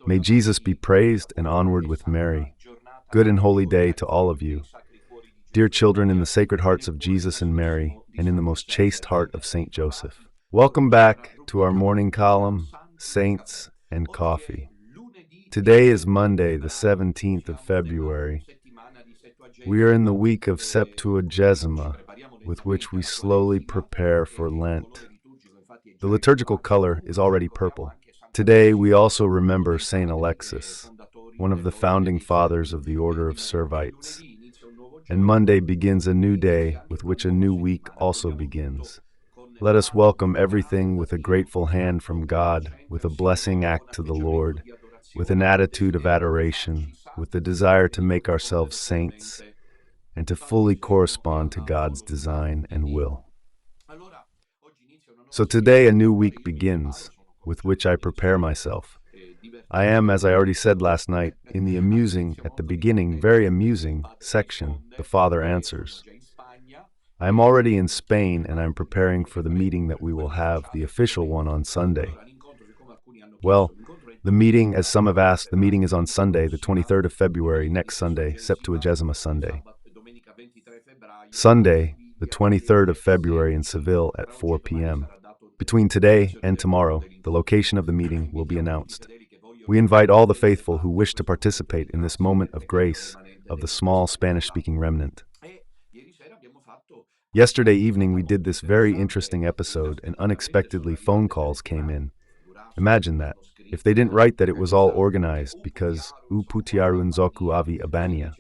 May Jesus be praised and onward with Mary. Good and holy day to all of you. Dear children, in the Sacred Hearts of Jesus and Mary, and in the most chaste heart of Saint Joseph. Welcome back to our morning column, Saints and Coffee. Today is Monday, the 17th of February. We are in the week of 𝐓𝐿, with which we slowly prepare for Lent. The liturgical color is already purple. Today we also remember Saint Alexis, one of the founding fathers of the Order of Servites. And Monday begins a new day with which a new week also begins. Let us welcome everything with a grateful hand from God, with a blessing act to the Lord, with an attitude of adoration, with the desire to make ourselves saints, and to fully correspond to God's design and will. So today a new week begins, with which I prepare myself. I am, as I already said last night, in the amusing, at the beginning, very amusing section, The Father Answers. I am already in Spain and I'm preparing for the meeting that we will have, the official one, on Sunday. Well, the meeting, as some have asked, the meeting is on Sunday, the 23rd of February, next Sunday, 𝐶𝐻 Sunday. Sunday, the 23rd of February in Seville at 4 p.m. Between today and tomorrow, the location of the meeting will be announced. We invite all the faithful who wish to participate in this moment of grace of the small Spanish-speaking remnant. Yesterday evening we did this very interesting episode and unexpectedly phone calls came in. Imagine that. If they didn't write that it was all organized because 𝐵𝐻𝐵𝐻𝐵.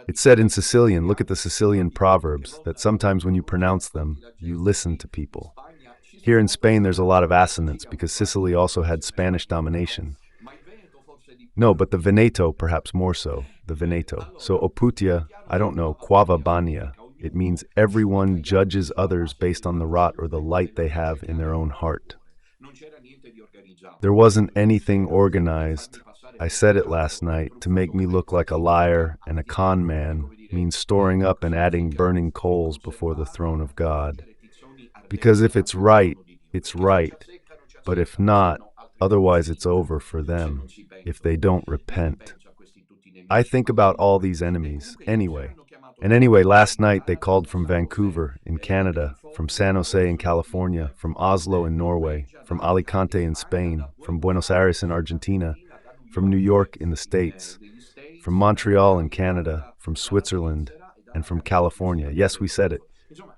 It's said in Sicilian, look at the Sicilian proverbs, that sometimes when you pronounce them, you listen to people. Here in Spain there's a lot of assonance because Sicily also had Spanish domination. No, but the Veneto perhaps more so, the Veneto. So Oputia, I don't know, 𝐴𝐵𝐴 bania. It means everyone judges others based on the rot or the light they have in their own heart. There wasn't anything organized. I said it last night, to make me look like a liar and a con man means storing up and adding burning coals before the throne of God. Because if it's right, but if not, otherwise it's over for them, if they don't repent. I think about all these enemies, anyway. And anyway, last night they called from Vancouver, in Canada, from San Jose in California, from Oslo in Norway, from Alicante in Spain, from Buenos Aires in Argentina, from New York in the States, from Montreal in Canada, from Switzerland, and from California. Yes, we said it.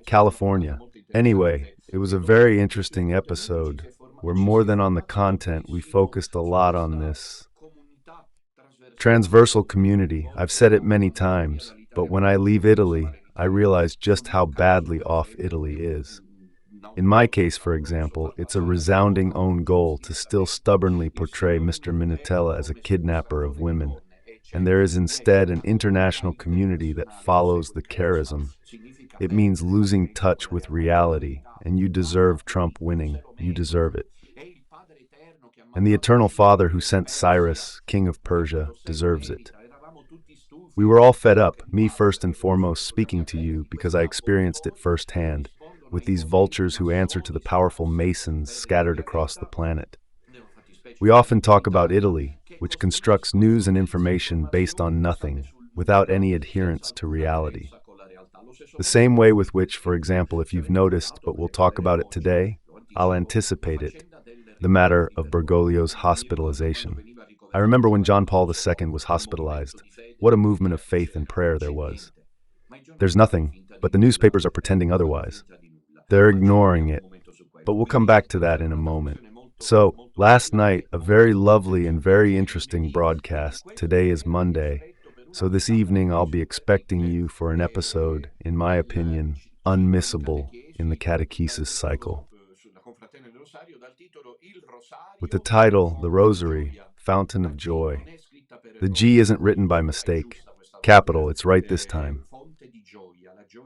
California. Anyway, it was a very interesting episode where more than on the content, we focused a lot on this transversal community. I've said it many times, but when I leave Italy, I realize just how badly off Italy is. In my case, for example, it's a resounding own goal to still stubbornly portray Mr. Minutella as a kidnapper of women, and there is instead an international community that follows the charism. It means losing touch with reality, and you deserve Trump winning. You deserve it. And the Eternal Father who sent Cyrus, king of Persia, deserves it. We were all fed up, me first and foremost speaking to you because I experienced it firsthand, with these vultures who answer to the powerful Masons scattered across the planet. We often talk about Italy, which constructs news and information based on nothing, without any adherence to reality. The same way with which, for example, if you've noticed, but we'll talk about it today, I'll anticipate it, the matter of Bergoglio's hospitalization. I remember when John Paul II was hospitalized, what a movement of faith and prayer there was. There's nothing, but the newspapers are pretending otherwise. They're ignoring it, but we'll come back to that in a moment. So, last night, a very lovely and very interesting broadcast. Today is Monday. So this evening I'll be expecting you for an episode, in my opinion, unmissable in the catechesis cycle. With the title, The Rosary, Fountain of Joy. The G isn't written by mistake. Capital, it's right this time.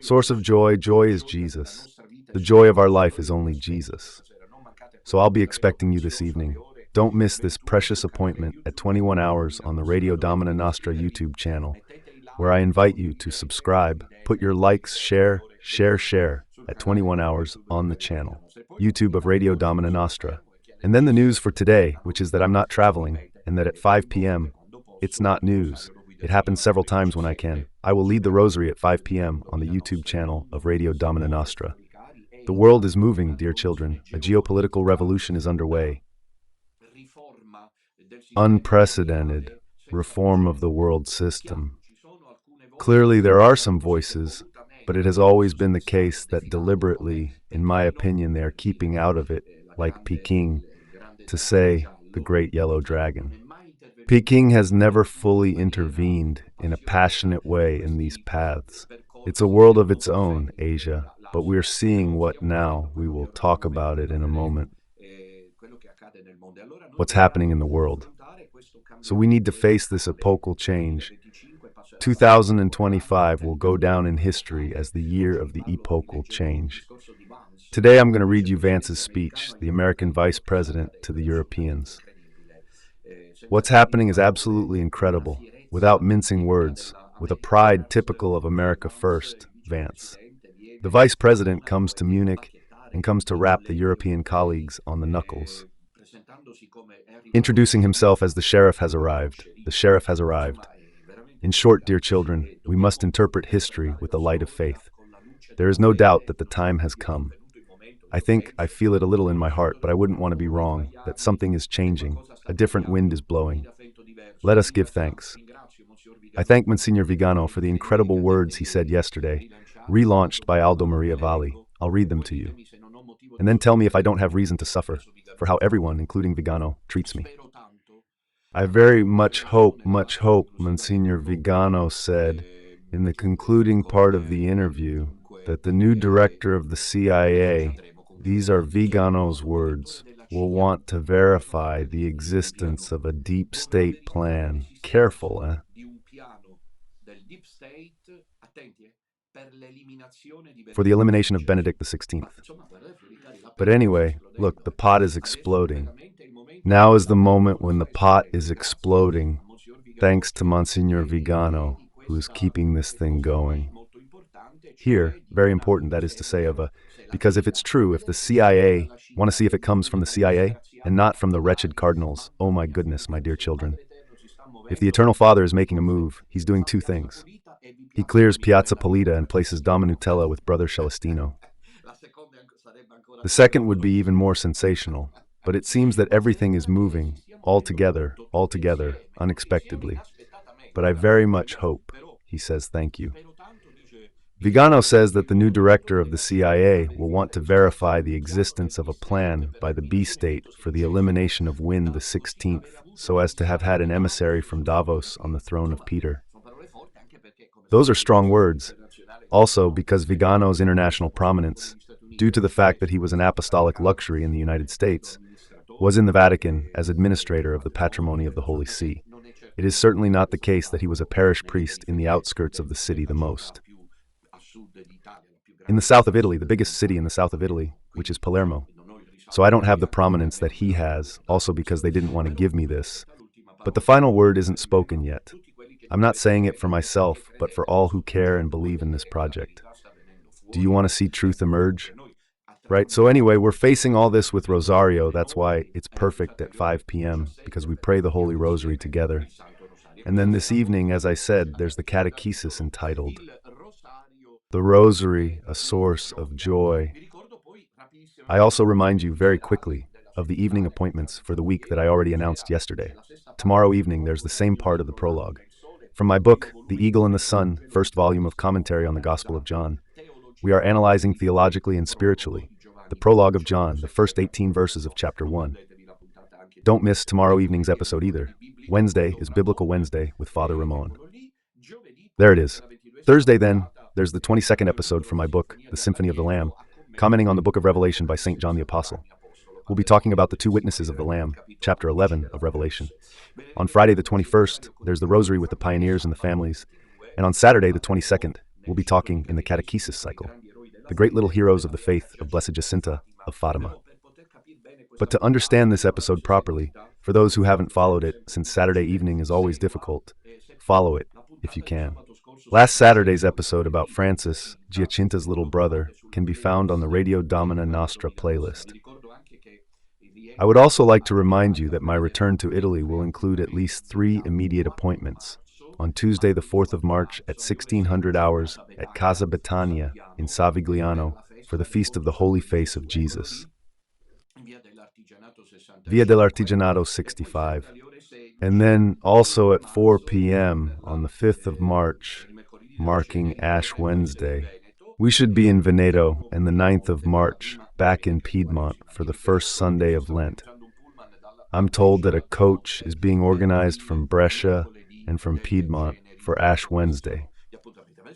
Source of joy, joy is Jesus. The joy of our life is only Jesus. So I'll be expecting you this evening. Don't miss this precious appointment at 21 hours on the Radio Domina Nostra YouTube channel, where I invite you to subscribe, put your likes, share at 21 hours on the channel, YouTube of Radio Domina Nostra. And then the news for today, which is that I'm not traveling, and that at 5 p.m., it's not news. It happens several times when I can. I will lead the rosary at 5 p.m. on the YouTube channel of Radio Domina Nostra. The world is moving, dear children. A geopolitical revolution is underway. Unprecedented reform of the world system. Clearly, there are some voices, but it has always been the case that deliberately, in my opinion, they are keeping out of it, like Peking, to say the great yellow dragon. Peking has never fully intervened in a passionate way in these paths. It's a world of its own, Asia, but we're seeing what now. We will talk about it in a moment. What's happening in the world. So we need to face this epochal change. 2025 will go down in history as the year of the epochal change. Today I'm going to read you Vance's speech, the American Vice President to the Europeans. What's happening is absolutely incredible, without mincing words, with a pride typical of America first, Vance. The Vice President comes to Munich and comes to rap the European colleagues on the knuckles. Introducing himself as the sheriff has arrived. The sheriff has arrived. In short, dear children, we must interpret history with the light of faith. There is no doubt that the time has come. I feel it a little in my heart, but I wouldn't want to be wrong, that something is changing, a different wind is blowing. Let us give thanks. I thank Monsignor Vigano for the incredible words he said yesterday, relaunched by Aldo Maria Valli. I'll read them to you. And then tell me if I don't have reason to suffer, for how everyone, including Vigano, treats me. I very much hope, Monsignor Vigano said, in the concluding part of the interview, that the new director of the CIA, these are Vigano's words, will want to verify the existence of a deep state plan. Careful, eh? For the elimination of Benedict XVI. But anyway, look, the pot is exploding. Now is the moment when the pot is exploding, thanks to Monsignor Vigano, who is keeping this thing going. Here, very important, that is to say, because if it's true, if the CIA, want to see if it comes from the CIA, and not from the wretched cardinals, oh my goodness, my dear children. If the Eternal Father is making a move, he's doing two things. He clears Piazza Pulita and places Dama Nutella with Brother Celestino. The second would be even more sensational, but it seems that everything is moving, all together, unexpectedly. But I very much hope, he says thank you. Vigano says that the new director of the CIA will want to verify the existence of a plan by the B state for the elimination of Win the 16th, so as to have had an emissary from Davos on the throne of Peter. Those are strong words. Also, because Vigano's international prominence, due to the fact that he was an apostolic luxury in the United States, was in the Vatican as administrator of the patrimony of the Holy See. It is certainly not the case that he was a parish priest in the outskirts of the city the most. In the south of Italy, the biggest city in the south of Italy, which is Palermo. So I don't have the prominence that he has, also because they didn't want to give me this. But the final word isn't spoken yet. I'm not saying it for myself, but for all who care and believe in this project. Do you want to see truth emerge? Right, so anyway, we're facing all this with Rosario. That's why it's perfect at 5 p.m., because we pray the Holy Rosary together. And then this evening, as I said, there's the catechesis entitled The Rosary, a Source of Joy. I also remind you very quickly of the evening appointments for the week that I already announced yesterday. Tomorrow evening, there's the same part of the prologue. From my book, The Eagle and the Sun, first volume of commentary on the Gospel of John, we are analyzing theologically and spiritually the prologue of John, the first 18 verses of chapter 1. Don't miss tomorrow evening's episode either. Wednesday is Biblical Wednesday with Father Ramon. There it is. Thursday, then, there's the 22nd episode from my book, The Symphony of the Lamb, commenting on the book of Revelation by St. John the Apostle. We'll be talking about the two witnesses of the Lamb, chapter 11 of Revelation. On Friday the 21st, there's the Rosary with the pioneers and the families. And on Saturday the 22nd, we'll be talking in the catechesis cycle, the great little heroes of the faith of Blessed Jacinta of Fatima. But to understand this episode properly, for those who haven't followed it, since Saturday evening is always difficult, follow it if you can. Last Saturday's episode about Francis, Giacinta's little brother, can be found on the Radio Domina Nostra playlist. I would also like to remind you that my return to Italy will include at least 3 immediate appointments. On Tuesday, the 4th of March at 1600 hours at Casa Betania in Savigliano for the Feast of the Holy Face of Jesus. Via dell'Artigianato 65. And then also at 4 p.m. on the 5th of March, marking Ash Wednesday, we should be in Veneto, and the 9th of March, back in Piedmont for the first Sunday of Lent. I'm told that a coach is being organized from Brescia and from Piedmont for Ash Wednesday.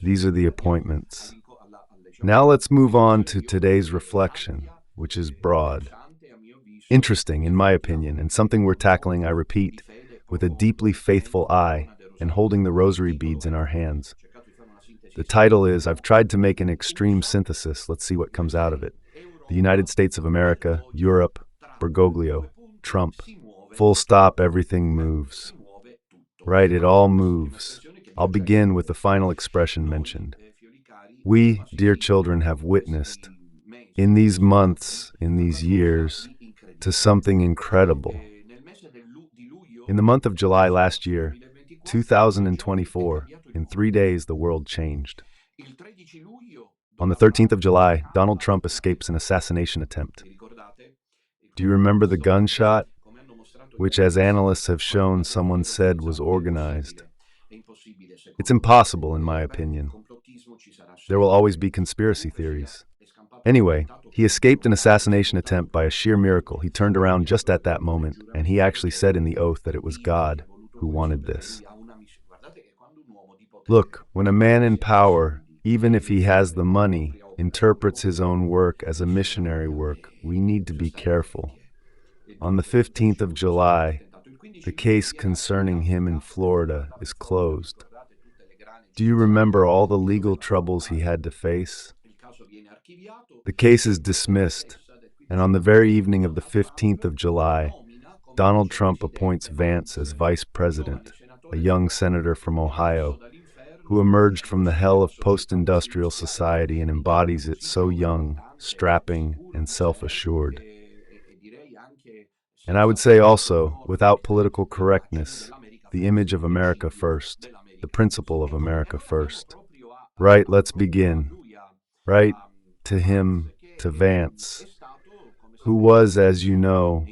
These are the appointments. Now let's move on to today's reflection, which is broad. Interesting, in my opinion, and something we're tackling, I repeat, with a deeply faithful eye and holding the rosary beads in our hands. The title is, I've tried to make an extreme synthesis. Let's see what comes out of it. The United States of America, Europe, Bergoglio, Trump. Full stop, everything moves. Right, it all moves. I'll begin with the final expression mentioned. We, dear children, have witnessed, in these months, in these years, to something incredible. In the month of July last year, 2024, in 3 days the world changed. On the 13th of July, Donald Trump escapes an assassination attempt. Do you remember the gunshot, which, as analysts have shown, someone said was organized? It's impossible, in my opinion. There will always be conspiracy theories. Anyway, he escaped an assassination attempt by a sheer miracle. He turned around just at that moment, and he actually said in the oath that it was God who wanted this. Look, when a man in power, even if he has the money, interprets his own work as a missionary work, we need to be careful. On the 15th of July, the case concerning him in Florida is closed. Do you remember all the legal troubles he had to face? The case is dismissed, and on the very evening of the 15th of July, Donald Trump appoints Vance as vice president, a young senator from Ohio, who emerged from the hell of post-industrial society and embodies it so young, strapping, and self-assured. And I would say also, without political correctness, the image of America first, the principle of America first. Right, let's begin. Right, to him, to Vance, who was, as you know,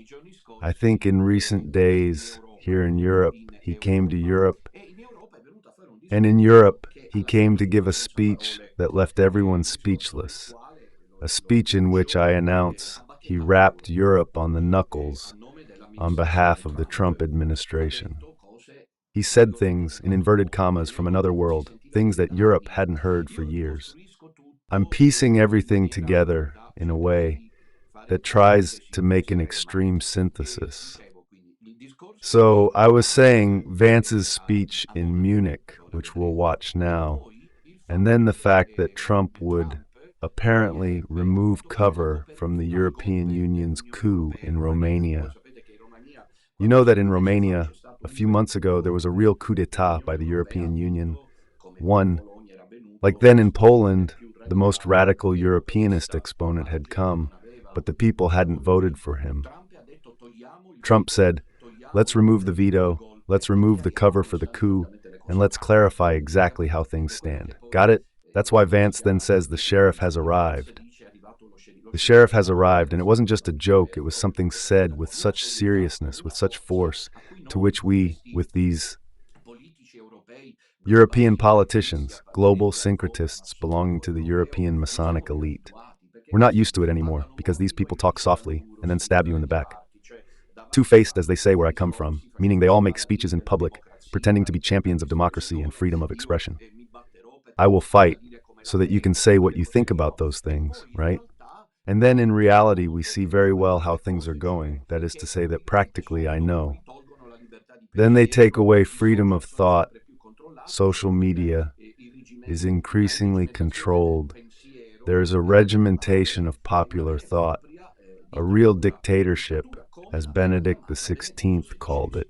I think in recent days, here in Europe, he came to Europe, and in Europe, he came to give a speech that left everyone speechless, a speech in which I announce he rapped Europe on the knuckles on behalf of the Trump administration. He said things, in inverted commas, from another world, things that Europe hadn't heard for years. I'm piecing everything together in a way that tries to make an extreme synthesis. So I was saying Vance's speech in Munich, which we'll watch now, and then the fact that Trump would apparently remove cover from the European Union's coup in Romania. You know that in Romania, a few months ago, there was a real coup d'etat by the European Union. One, like then in Poland, the most radical Europeanist exponent had come, but the people hadn't voted for him. Trump said, let's remove the veto, let's remove the cover for the coup, and let's clarify exactly how things stand. Got it? That's why Vance then says the sheriff has arrived. The sheriff has arrived, and it wasn't just a joke, it was something said with such seriousness, with such force, to which we, with these European politicians, global syncretists belonging to the European Masonic elite. We're not used to it anymore, because these people talk softly and then stab you in the back. Two-faced, as they say where I come from, meaning they all make speeches in public, pretending to be champions of democracy and freedom of expression. I will fight so that you can say what you think about those things, right? And then in reality, we see very well how things are going, that is to say that practically I know. Then they take away freedom of thought. Social media is increasingly controlled. There is a regimentation of popular thought, a real dictatorship, as Benedict XVI called it.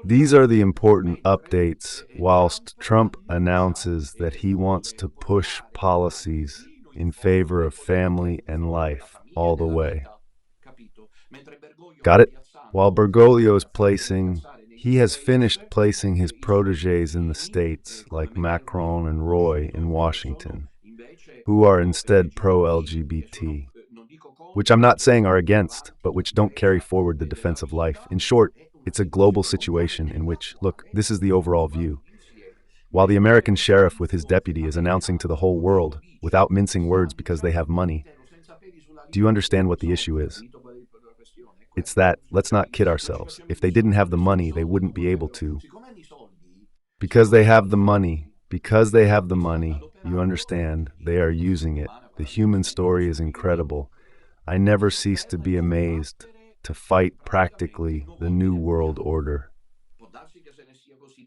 These are the important updates, whilst Trump announces that he wants to push policies in favor of family and life. all the way. Got it? While Bergoglio is he has finished placing his protégés in the States, like Macron and Roy in Washington, who are instead pro-LGBT, which I'm not saying are against, but which don't carry forward the defense of life. In short, it's a global situation in which, look, this is the overall view. While the American sheriff with his deputy is announcing to the whole world, without mincing words because they have money, do you understand what the issue is? It's that, let's not kid ourselves, if they didn't have the money, they wouldn't be able to. Because they have the money, you understand, they are using it. The human story is incredible. I never cease to be amazed, to fight practically the new world order.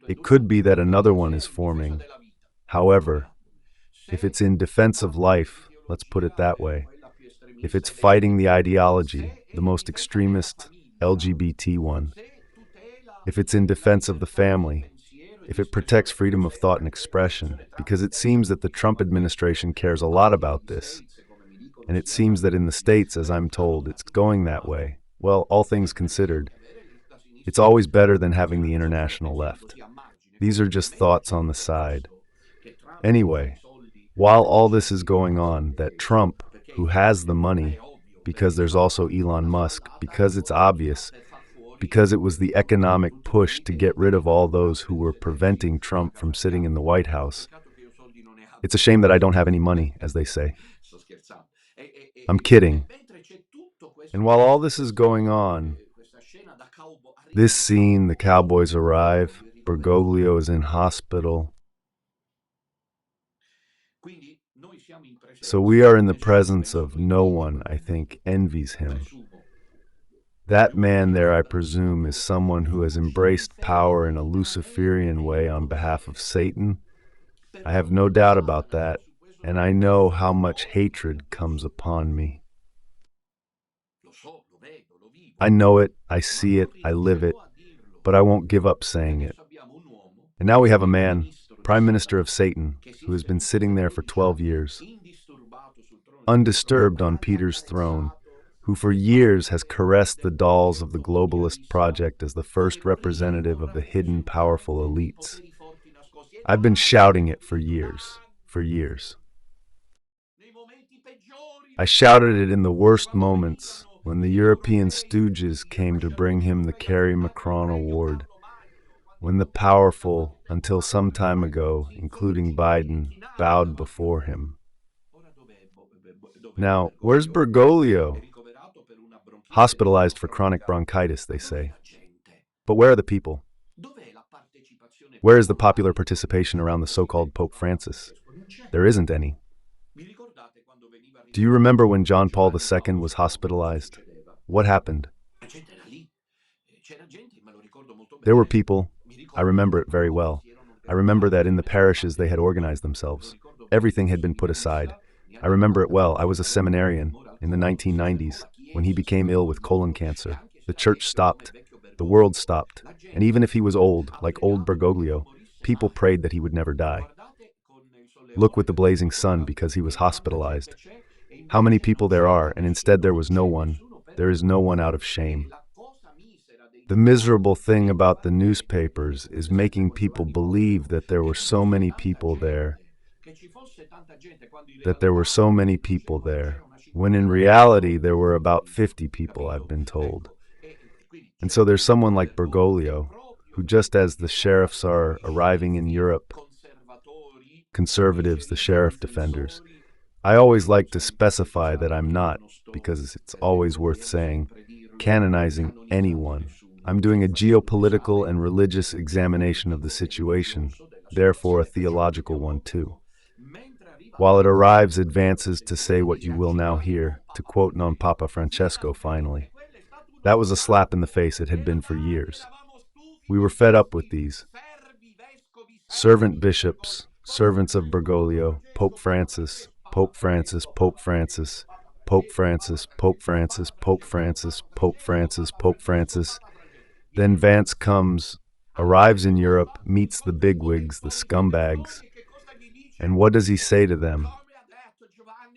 It could be that another one is forming. However, if it's in defense of life, let's put it that way, if it's fighting the ideology, the most extremist LGBT one, if it's in defense of the family, if it protects freedom of thought and expression, because it seems that the Trump administration cares a lot about this, and it seems that in the States, as I'm told, it's going that way. Well, all things considered, it's always better than having the international left. These are just thoughts on the side. Anyway, while all this is going on, that Trump, who has the money, because there's also Elon Musk, because it's obvious, because it was the economic push to get rid of all those who were preventing Trump from sitting in the White House. It's a shame that I don't have any money, as they say. I'm kidding. And while all this is going on, this scene, the cowboys arrive, Bergoglio is in hospital. So we are in the presence of no one, I think, envies him. That man there, I presume, is someone who has embraced power in a Luciferian way on behalf of Satan. I have no doubt about that, and I know how much hatred comes upon me. I know it, I see it, I live it, but I won't give up saying it. And now we have a man, Prime Minister of Satan, who has been sitting there for 12 years, undisturbed on Peter's throne, who for years has caressed the dolls of the globalist project as the first representative of the hidden, powerful elites. I've been shouting it for years. I shouted it in the worst moments when the European stooges came to bring him the Kerry Macron Award, when the powerful, until some time ago, including Biden, bowed before him. Now, where's Bergoglio? Hospitalized for chronic bronchitis, they say. But where are the people? Where is the popular participation around the so-called Pope Francis? There isn't any. Do you remember when John Paul II was hospitalized? What happened? There were people. I remember it very well. I remember that in the parishes they had organized themselves. Everything had been put aside. I remember it well. I was a seminarian in the 1990s when he became ill with colon cancer. The church stopped. The world stopped. And even if he was old, like old Bergoglio, people prayed that he would never die. Look with the blazing sun because he was hospitalized. How many people there are, and instead there was no one. There is no one out of shame. The miserable thing about the newspapers is making people believe that there were so many people there, when in reality there were about 50 people, I've been told. And so there's someone like Bergoglio, who just as the sheriffs are arriving in Europe, conservatives, the sheriff defenders, I always like to specify that I'm not, because it's always worth saying, canonizing anyone. I'm doing a geopolitical and religious examination of the situation, therefore a theological one too. While it arrives, advances to say what you will now hear, to quote non Papa Francesco finally. That was a slap in the face, it had been for years. We were fed up with these. Servant bishops, servants of Bergoglio, Pope Francis, Pope Francis, Pope Francis, Pope Francis, Pope Francis, Pope Francis, Pope Francis, Pope Francis. Then Vance comes, arrives in Europe, meets the bigwigs, the scumbags. And what does he say to them?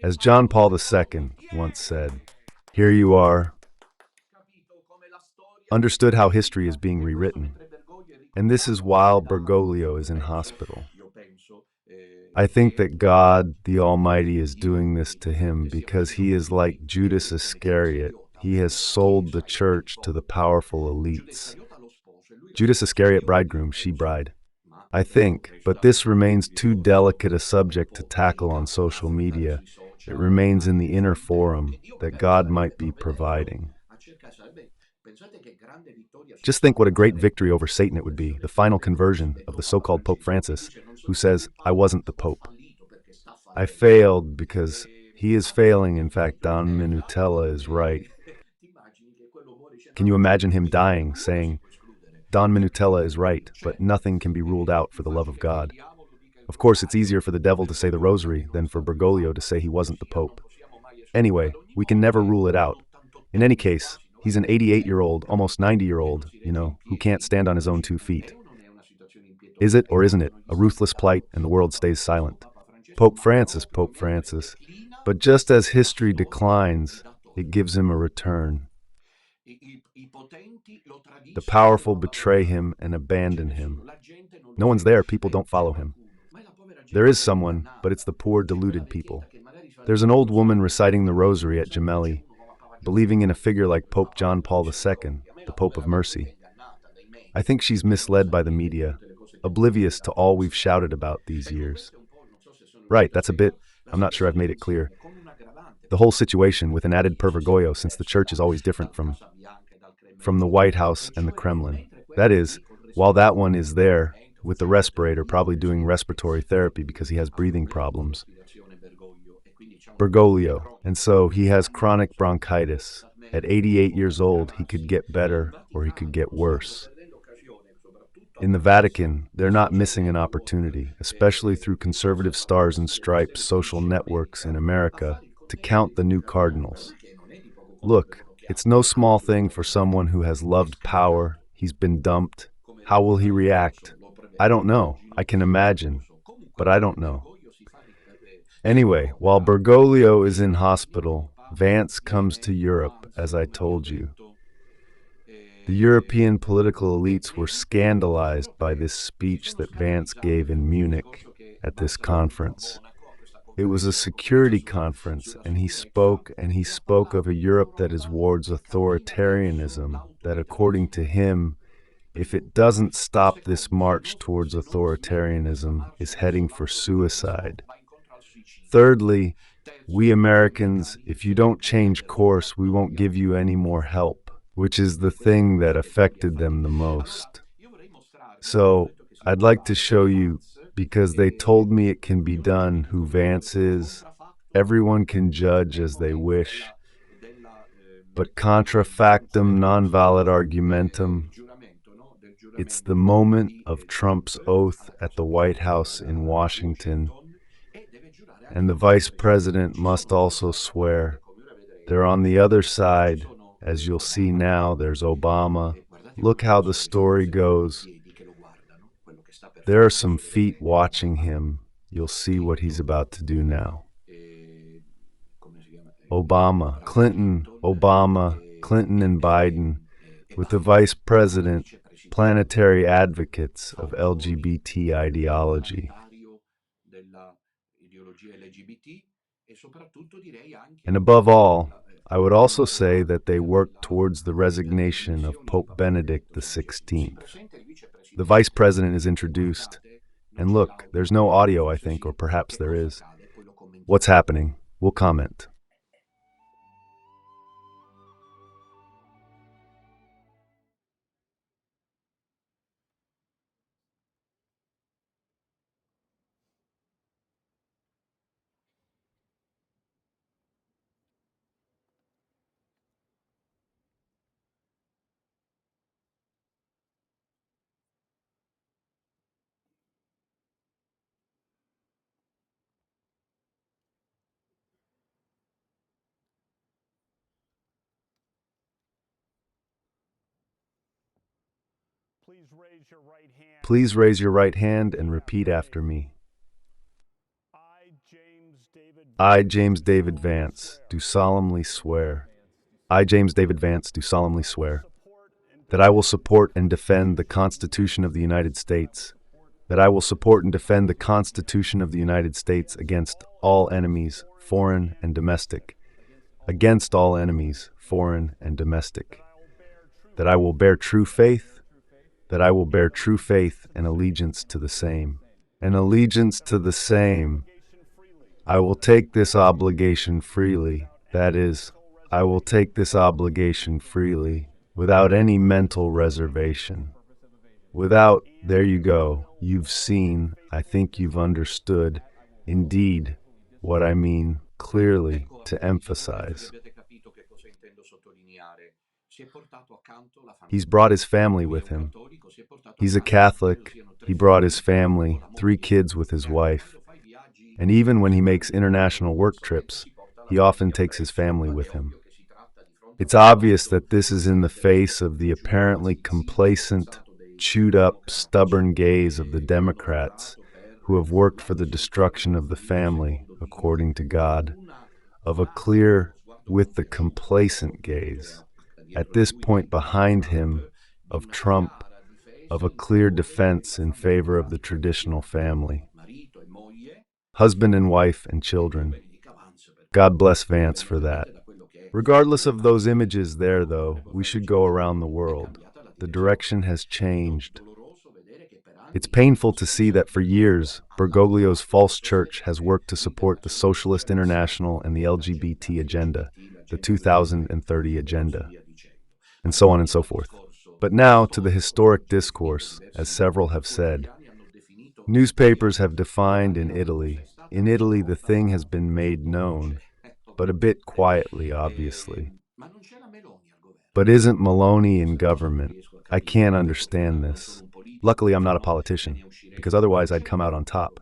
As John Paul II once said, Here you are, understood how history is being rewritten. And this is while Bergoglio is in hospital. I think that God, the Almighty, is doing this to him because he is like Judas Iscariot. He has sold the church to the powerful elites. Judas Iscariot, bridegroom, she bride. I think, but this remains too delicate a subject to tackle on social media. It remains in the inner forum that God might be providing. Just think what a great victory over Satan it would be, the final conversion of the so-called Pope Francis, who says, I wasn't the Pope. I failed because he is failing. In fact, Domina Nostra is right. Can you imagine him dying, saying, Domina Nostra is right, but nothing can be ruled out for the love of God? Of course, it's easier for the devil to say the rosary than for Bergoglio to say he wasn't the Pope. Anyway, we can never rule it out. In any case, he's an 88-year-old, almost 90-year-old, who can't stand on his own 2 feet. Is it or isn't it a ruthless plight and the world stays silent? Pope Francis. But just as history declines, it gives him a return. The powerful betray him and abandon him. No one's there, people don't follow him. There is someone, but it's the poor, deluded people. There's an old woman reciting the rosary at 𝐥'𝐞𝐸, believing in a figure like Pope John Paul II, the Pope of Mercy. I think she's misled by the media, oblivious to all we've shouted about these years. Right, that's a bit, I'm not sure I've made it clear. The whole situation with an added Bergoglio, since the church is always different from the White House and the Kremlin. That is, while that one is there, with the respirator, probably doing respiratory therapy because he has breathing problems. Bergoglio, and so he has chronic bronchitis. At 88 years old, he could get better or he could get worse. In the Vatican, they're not missing an opportunity, especially through conservative Stars and Stripes social networks in America, to count the new cardinals. Look, it's no small thing for someone who has loved power. He's been dumped. How will he react? I don't know. I can imagine, but I don't know. Anyway, while Bergoglio is in hospital, Vance comes to Europe, as I told you. The European political elites were scandalized by this speech that Vance gave in Munich at this conference. It was a security conference, and he spoke of a Europe that is towards authoritarianism, that according to him, if it doesn't stop this march towards authoritarianism, is heading for suicide. Thirdly, we Americans, if you don't change course, we won't give you any more help, which is the thing that affected them the most. So, I'd like to show you, because they told me it can be done, who Vance is. Everyone can judge as they wish, but contra factum non valid argumentum. It's the moment of Trump's oath at the White House in Washington, and the Vice President must also swear. They're on the other side. As you'll see now, there's Obama. Look how the story goes. There are some feet watching him. You'll see what he's about to do now. Obama, Clinton, and Biden, with the Vice President, planetary advocates of LGBT ideology. And above all, I would also say that they work towards the resignation of Pope Benedict XVI. The Vice President is introduced, and look, there's no audio, I think, or perhaps there is. What's happening? We'll comment. Please raise your right hand and repeat after me. I, James David Vance, do solemnly swear I, James David Vance, do solemnly swear that I will support and defend the Constitution of the United States, that I will support and defend the Constitution of the United States against all enemies, foreign and domestic, against all enemies, foreign and domestic, that I will bear true faith, that I will bear true faith and allegiance to the same, and allegiance to the same. I will take this obligation freely, that is, I will take this obligation freely, without any mental reservation. Without, there you go, you've seen, I think you've understood, indeed, what I mean clearly to emphasize. He's brought his family with him. He's a Catholic. He brought his family, 3 kids with his wife. And even when he makes international work trips, he often takes his family with him. It's obvious that this is in the face of the apparently complacent, chewed-up, stubborn gaze of the Democrats who have worked for the destruction of the family, according to God, of a clear, with the complacent gaze, at this point behind him, of Trump, of a clear defense in favor of the traditional family. Husband and wife and children. God bless Vance for that. Regardless of those images there, though, we should go around the world. The direction has changed. It's painful to see that for years, Bergoglio's false church has worked to support the Socialist International and the LGBT agenda, the 2030 agenda, and so on and so forth. But now to the historic discourse, as several have said. Newspapers have defined in Italy. In Italy, the thing has been made known, but a bit quietly, obviously. But isn't Meloni in government? I can't understand this. Luckily, I'm not a politician, because otherwise I'd come out on top.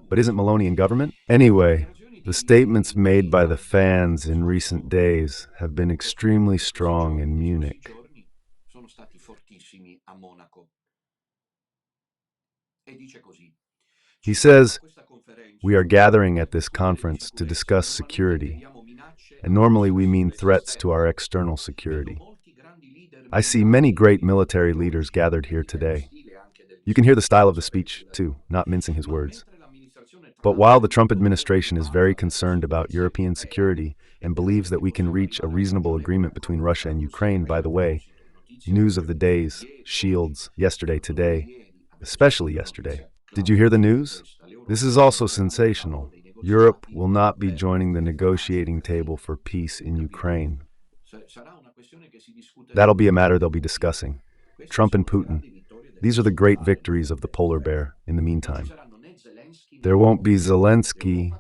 But isn't Meloni in government? Anyway, the statements made by the fans in recent days have been extremely strong in Munich. He says, "We are gathering at this conference to discuss security, and normally we mean threats to our external security. I see many great military leaders gathered here today. You can hear the style of the speech, too, not mincing his words. But while the Trump administration is very concerned about European security and believes that we can reach a reasonable agreement between Russia and Ukraine, by the way, news of the days, shields, yesterday, today, especially yesterday. Did you hear the news? This is also sensational. Europe will not be joining the negotiating table for peace in Ukraine. That'll be a matter they'll be discussing. Trump and Putin. These are the great victories of the polar bear in the meantime. There won't be Zelensky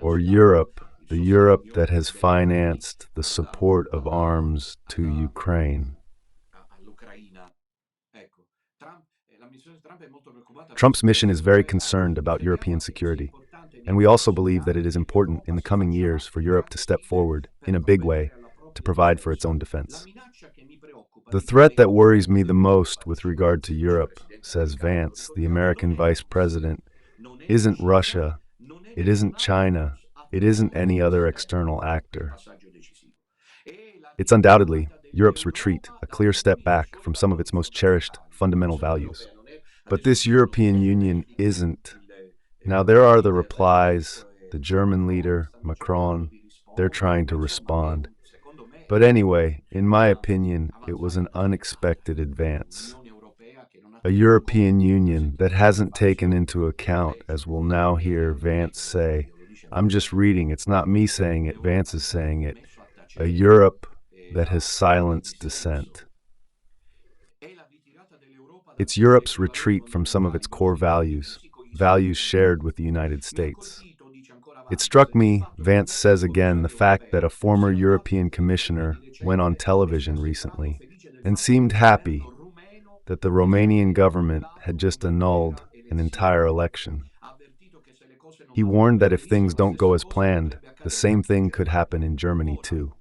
or Europe, the Europe that has financed the support of arms to Ukraine. Trump's mission is very concerned about European security, and we also believe that it is important in the coming years for Europe to step forward in a big way to provide for its own defense. The threat that worries me the most with regard to Europe, says Vance, the American vice president, isn't Russia, it isn't China, it isn't any other external actor. It's undoubtedly Europe's retreat, a clear step back from some of its most cherished fundamental values. But this European Union isn't. Now there are the replies, the German leader, Macron, they're trying to respond. But anyway, in my opinion, it was an unexpected advance. A European Union that hasn't taken into account, as we'll now hear Vance say, I'm just reading, it's not me saying it, Vance is saying it, a Europe that has silenced dissent. It's Europe's retreat from some of its core values, values shared with the United States. It struck me, Vance says again, the fact that a former European commissioner went on television recently and seemed happy that the Romanian government had just annulled an entire election. He warned that if things don't go as planned, the same thing could happen in Germany too.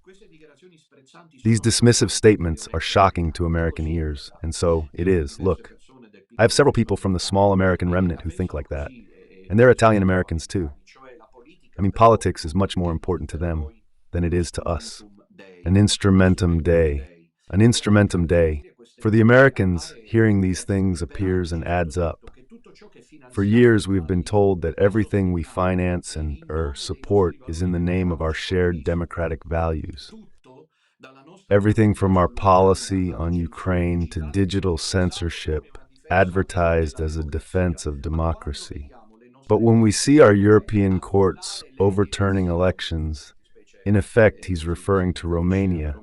These dismissive statements are shocking to American ears, and so it is. Look, I have several people from the small American remnant who think like that, and they're Italian Americans too. I mean, politics is much more important to them than it is to us. an instrumentum Dei, an instrumentum Dei. For the Americans, hearing these things appears and adds up. For years, we've been told that everything we finance and support is in the name of our shared democratic values. Everything from our policy on Ukraine to digital censorship, advertised as a defense of democracy. But when we see our European courts overturning elections, in effect, he's referring to Romania.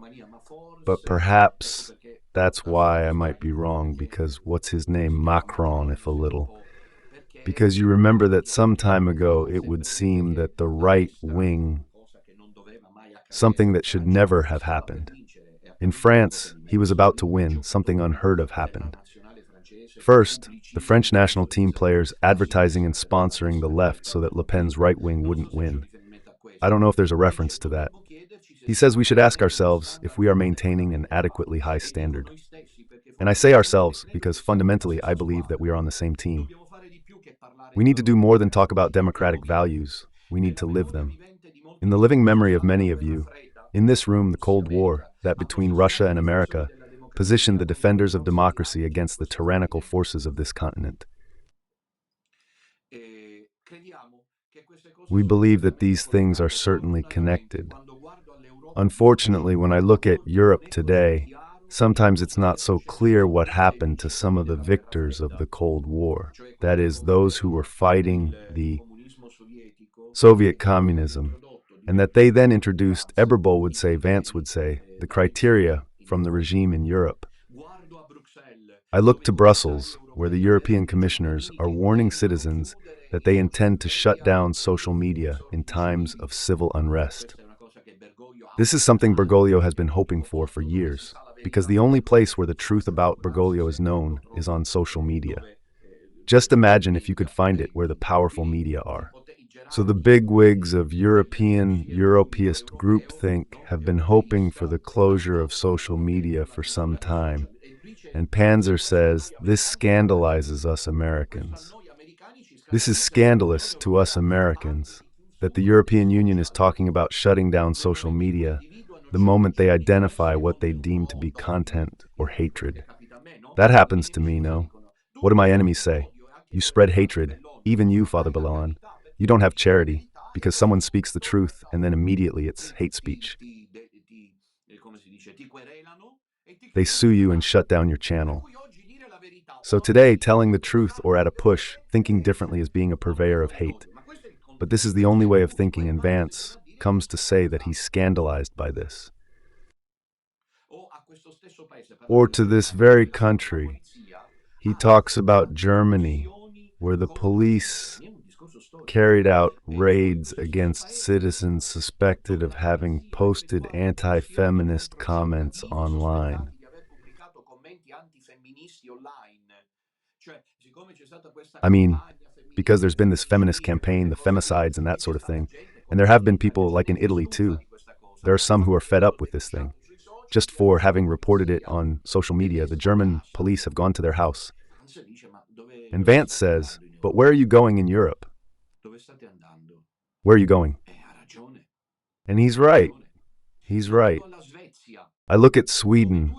But perhaps that's why I might be wrong, because what's his name? Macron, if a little. Because you remember that some time ago it would seem that the right wing, something that should never have happened. In France, he was about to win, something unheard of happened. First, the French national team players advertising and sponsoring the left so that Le Pen's right wing wouldn't win. I don't know if there's a reference to that. He says we should ask ourselves if we are maintaining an adequately high standard. And I say ourselves because fundamentally I believe that we are on the same team. We need to do more than talk about democratic values. We need to live them. In the living memory of many of you, in this room, the Cold War, that between Russia and America, positioned the defenders of democracy against the tyrannical forces of this continent. We believe that these things are certainly connected. Unfortunately, when I look at Europe today, sometimes it's not so clear what happened to some of the victors of the Cold War. That is, those who were fighting the Soviet communism, and that they then introduced, Eberbol would say, Vance would say, the criteria from the regime in Europe. I look to Brussels, where the European commissioners are warning citizens that they intend to shut down social media in times of civil unrest. This is something Bergoglio has been hoping for years, because the only place where the truth about Bergoglio is known is on social media. Just imagine if you could find it where the powerful media are. So the bigwigs of Europeist groupthink have been hoping for the closure of social media for some time. And Panzer says, this scandalizes us Americans. This is scandalous to us Americans, that the European Union is talking about shutting down social media the moment they identify what they deem to be content or hatred. That happens to me, no? What do my enemies say? You spread hatred, even you, Father Balawan. You don't have charity, because someone speaks the truth and then immediately it's hate speech. They sue you and shut down your channel. So today, telling the truth or at a push, thinking differently is being a purveyor of hate. But this is the only way of thinking, and Vance comes to say that he's scandalized by this. Or to this very country, he talks about Germany, where the police carried out raids against citizens suspected of having posted anti-feminist comments online. I mean, because there's been this feminist campaign, the femicides and that sort of thing, and there have been people like in Italy too. There are some who are fed up with this thing. Just for having reported it on social media, the German police have gone to their house. And Vance says, but where are you going in Europe? Where are you going? And he's right. He's right. I look at Sweden,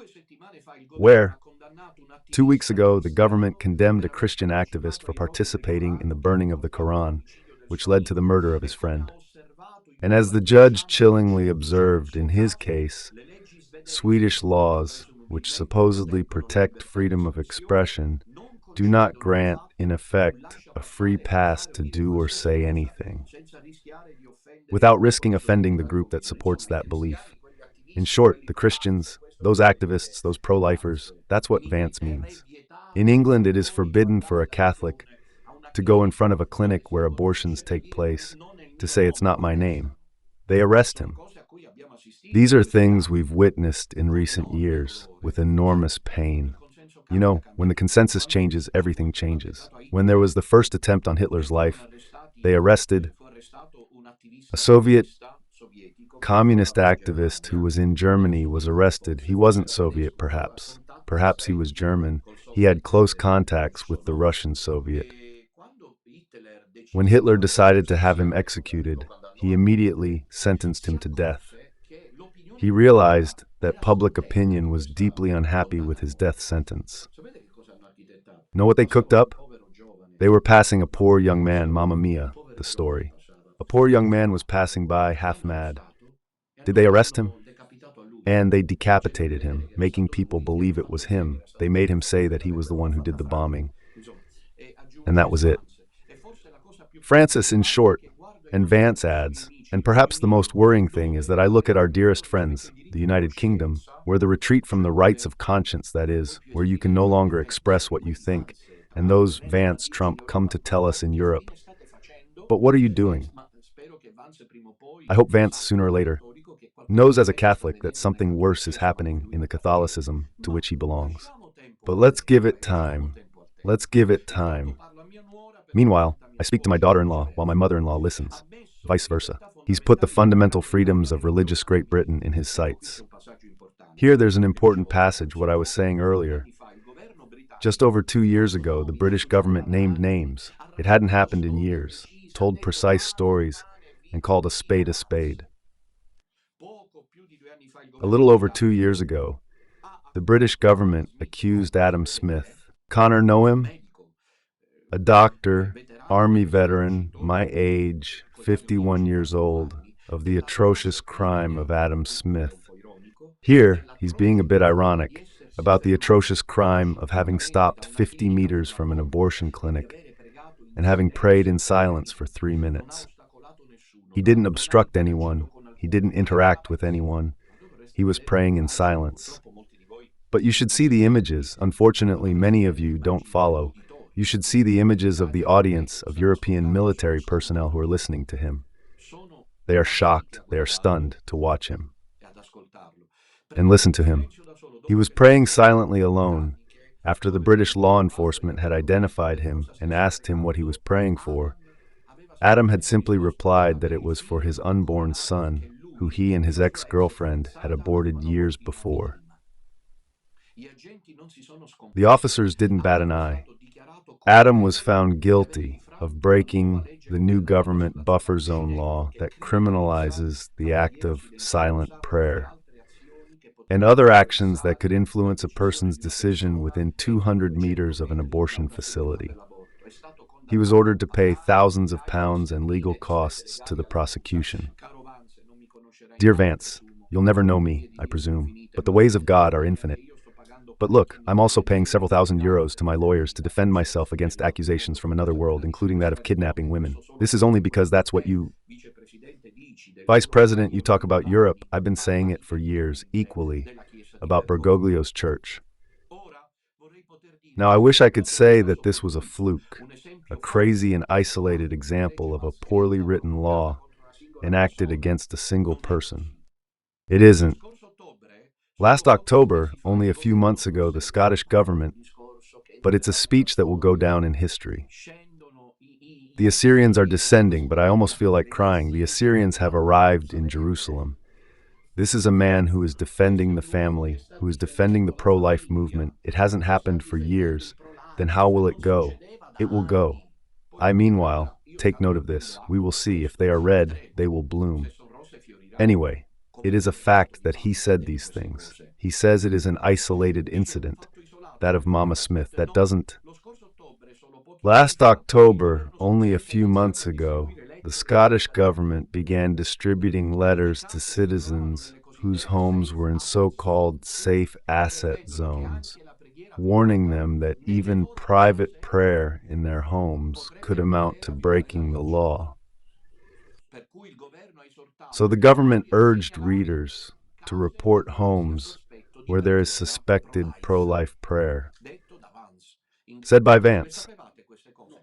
where 2 weeks ago the government condemned a Christian activist for participating in the burning of the Quran, which led to the murder of his friend. And as the judge chillingly observed in his case, Swedish laws, which supposedly protect freedom of expression, do not grant, in effect, a free pass to do or say anything, without risking offending the group that supports that belief. In short, the Christians, those activists, those pro-lifers, that's what Vance means. In England, it is forbidden for a Catholic to go in front of a clinic where abortions take place to say it's not my name. They arrest him. These are things we've witnessed in recent years with enormous pain. You know, when the consensus changes, everything changes. When there was the first attempt on Hitler's life, they arrested a Soviet communist activist who was in Germany was arrested. He wasn't Soviet, perhaps. Perhaps he was German. He had close contacts with the Russian Soviet. When Hitler decided to have him executed, he immediately sentenced him to death. He realized that public opinion was deeply unhappy with his death sentence. Know what they cooked up? They were passing a poor young man, Mamma Mia, the story. A poor young man was passing by, half mad. Did they arrest him? And they decapitated him, making people believe it was him. They made him say that he was the one who did the bombing. And that was it. Francis, in short, and Vance adds, and perhaps the most worrying thing is that I look at our dearest friends, the United Kingdom, where the retreat from the rights of conscience, that is, where you can no longer express what you think, and those Vance Trump come to tell us in Europe. But what are you doing? I hope Vance, sooner or later, knows as a Catholic that something worse is happening in the Catholicism to which he belongs. But let's give it time. Let's give it time. Meanwhile, I speak to my daughter-in-law while my mother-in-law listens. Vice versa. He's put the fundamental freedoms of religious Great Britain in his sights. Here there's an important passage, what I was saying earlier. Just over 2 years ago, the British government named names. It hadn't happened in years, told precise stories, and called a spade a spade. A little over 2 years ago, the British government accused Adam Smith. Connor, know him? A doctor, Army veteran, my age, 51 years old, of the atrocious crime of Adam Smith. Here, he's being a bit ironic about the atrocious crime of having stopped 50 meters from an abortion clinic and having prayed in silence for 3 minutes. He didn't obstruct anyone. He didn't interact with anyone. He was praying in silence. But you should see the images. Unfortunately, many of you don't follow. You should see the images of the audience of European military personnel who are listening to him. They are shocked, they are stunned to watch him. And listen to him. He was praying silently alone after the British law enforcement had identified him and asked him what he was praying for. Adam had simply replied that it was for his unborn son, who he and his ex-girlfriend had aborted years before. The officers didn't bat an eye. Adam was found guilty of breaking the new government buffer zone law that criminalizes the act of silent prayer and other actions that could influence a person's decision within 200 meters of an abortion facility. He was ordered to pay thousands of pounds and legal costs to the prosecution. Dear Vance, you'll never know me, I presume, but the ways of God are infinite. But look, I'm also paying several thousand euros to my lawyers to defend myself against accusations from another world, including that of kidnapping women. This is only because that's what you... Vice President, you talk about Europe. I've been saying it for years, equally, about Bergoglio's church. Now, I wish I could say that this was a fluke, a crazy and isolated example of a poorly written law enacted against a single person. It isn't. Last October, only a few months ago, the Scottish government, but it's a speech that will go down in history. The Assyrians are descending, but I almost feel like crying. The Assyrians have arrived in Jerusalem. This is a man who is defending the family, who is defending the pro-life movement. It hasn't happened for years. Then how will it go? It will go. Meanwhile, take note of this. We will see. If they are red, they will bloom. Anyway, it is a fact that he said these things. He says it is an isolated incident, that of Mama Smith. That doesn't... Last October, only a few months ago, the Scottish government began distributing letters to citizens whose homes were in so-called safe asset zones, warning them that even private prayer in their homes could amount to breaking the law. So the government urged readers to report homes where there is suspected pro-life prayer. Said by Vance.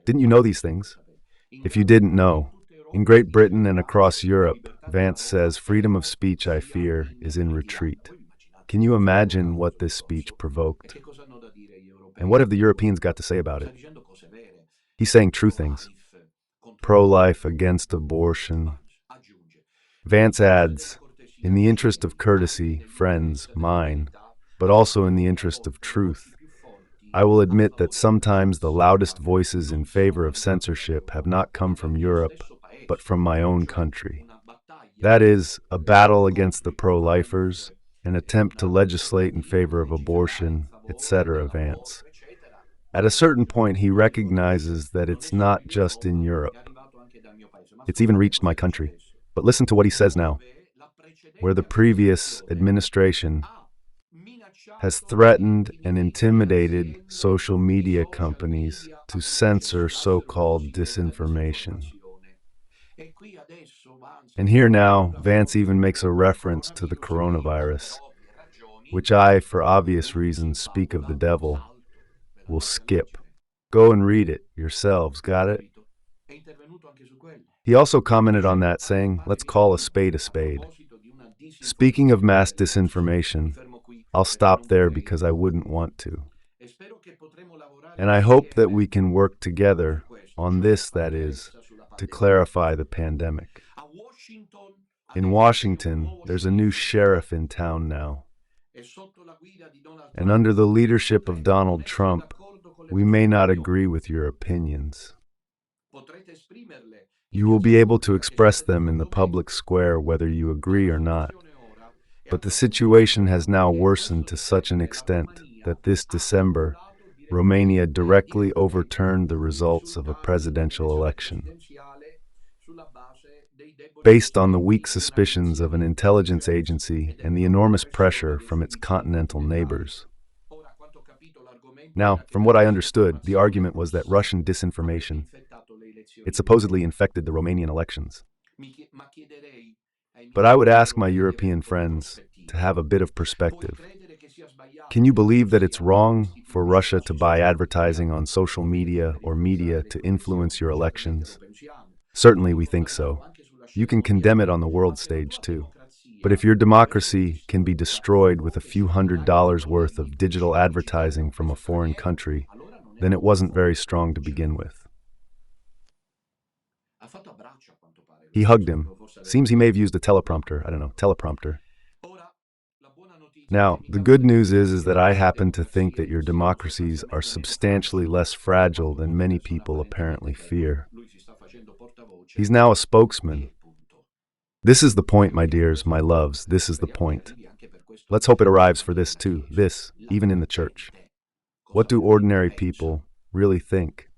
Didn't you know these things? If you didn't know, in Great Britain and across Europe, Vance says, freedom of speech, I fear, is in retreat. Can you imagine what this speech provoked? And what have the Europeans got to say about it? He's saying true things. Pro-life against abortion. Vance adds, in the interest of courtesy, friends, mine, but also in the interest of truth, I will admit that sometimes the loudest voices in favor of censorship have not come from Europe, but from my own country. That is, a battle against the pro-lifers, an attempt to legislate in favor of abortion, etc. Vance. At a certain point, he recognizes that it's not just in Europe. It's even reached my country. But listen to what he says now, where the previous administration has threatened and intimidated social media companies to censor so-called disinformation. And here now, Vance even makes a reference to the coronavirus, which I, for obvious reasons, speak of the devil, will skip. Go and read it yourselves, got it? He also commented on that, saying, let's call a spade a spade. Speaking of mass disinformation, I'll stop there because I wouldn't want to. And I hope that we can work together on this, that is, to clarify the pandemic. In Washington, there's a new sheriff in town now. And under the leadership of Donald Trump, we may not agree with your opinions. You will be able to express them in the public square whether you agree or not. But the situation has now worsened to such an extent that this December, Romania directly overturned the results of a presidential election, based on the weak suspicions of an intelligence agency and the enormous pressure from its continental neighbors. Now, from what I understood, the argument was that Russian disinformation, it supposedly infected the Romanian elections. But I would ask my European friends to have a bit of perspective. Can you believe that it's wrong for Russia to buy advertising on social media or media to influence your elections? Certainly we think so. You can condemn it on the world stage too. But if your democracy can be destroyed with a few $100s worth of digital advertising from a foreign country, then it wasn't very strong to begin with. He hugged him. Seems he may have used a teleprompter. I don't know, teleprompter. Now, the good news is that I happen to think that your democracies are substantially less fragile than many people apparently fear. He's now a spokesman. This is the point, my dears, my loves, this is the point. Let's hope it arrives for this too, this, even in the church. What do ordinary people really think?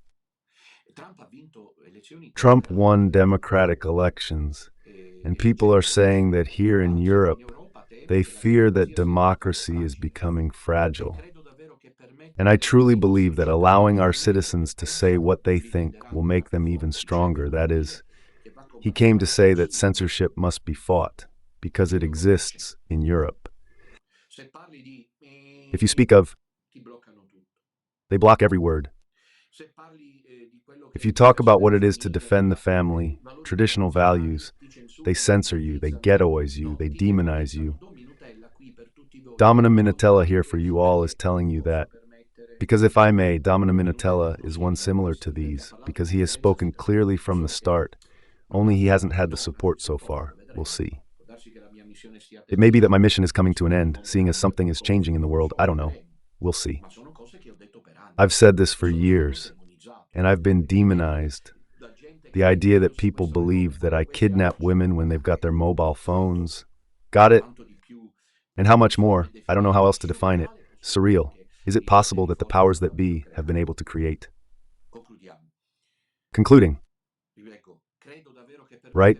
Trump won democratic elections, and people are saying that here in Europe, they fear that democracy is becoming fragile. And I truly believe that allowing our citizens to say what they think will make them even stronger. That is, he came to say that censorship must be fought, because it exists in Europe. If you speak of, they block every word. If you talk about what it is to defend the family, traditional values, they censor you, they ghettoize you, they demonize you. Domina Minutella here for you all is telling you that, because if I may, Domina Minutella is one similar to these, because he has spoken clearly from the start, only he hasn't had the support so far. We'll see. It may be that my mission is coming to an end, seeing as something is changing in the world. I don't know. We'll see. I've said this for years, and I've been demonized. The idea that people believe that I kidnap women when they've got their mobile phones. Got it? And how much more? I don't know how else to define it. Surreal. Is it possible that the powers that be have been able to create? Concluding. Right?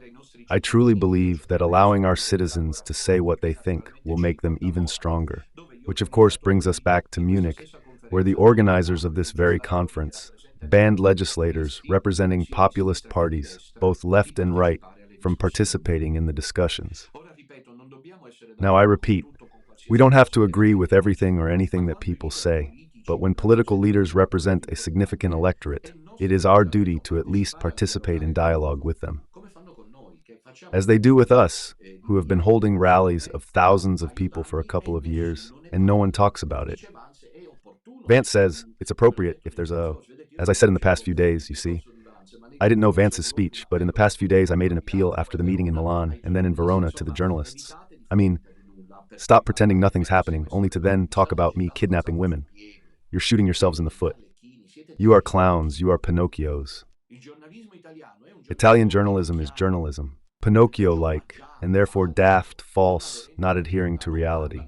I truly believe that allowing our citizens to say what they think will make them even stronger, which of course brings us back to Munich, where the organizers of this very conference banned legislators representing populist parties, both left and right, from participating in the discussions. Now I repeat, we don't have to agree with everything or anything that people say, but when political leaders represent a significant electorate, it is our duty to at least participate in dialogue with them. As they do with us, who have been holding rallies of thousands of people for a couple of years, and no one talks about it. Vance says it's appropriate if there's as I said in the past few days, you see. I didn't know Vance's speech, but in the past few days I made an appeal after the meeting in Milan and then in Verona to the journalists. I mean, stop pretending nothing's happening, only to then talk about me kidnapping women. You're shooting yourselves in the foot. You are clowns, you are Pinocchios. Italian journalism is journalism, Pinocchio-like, and therefore daft, false, not adhering to reality.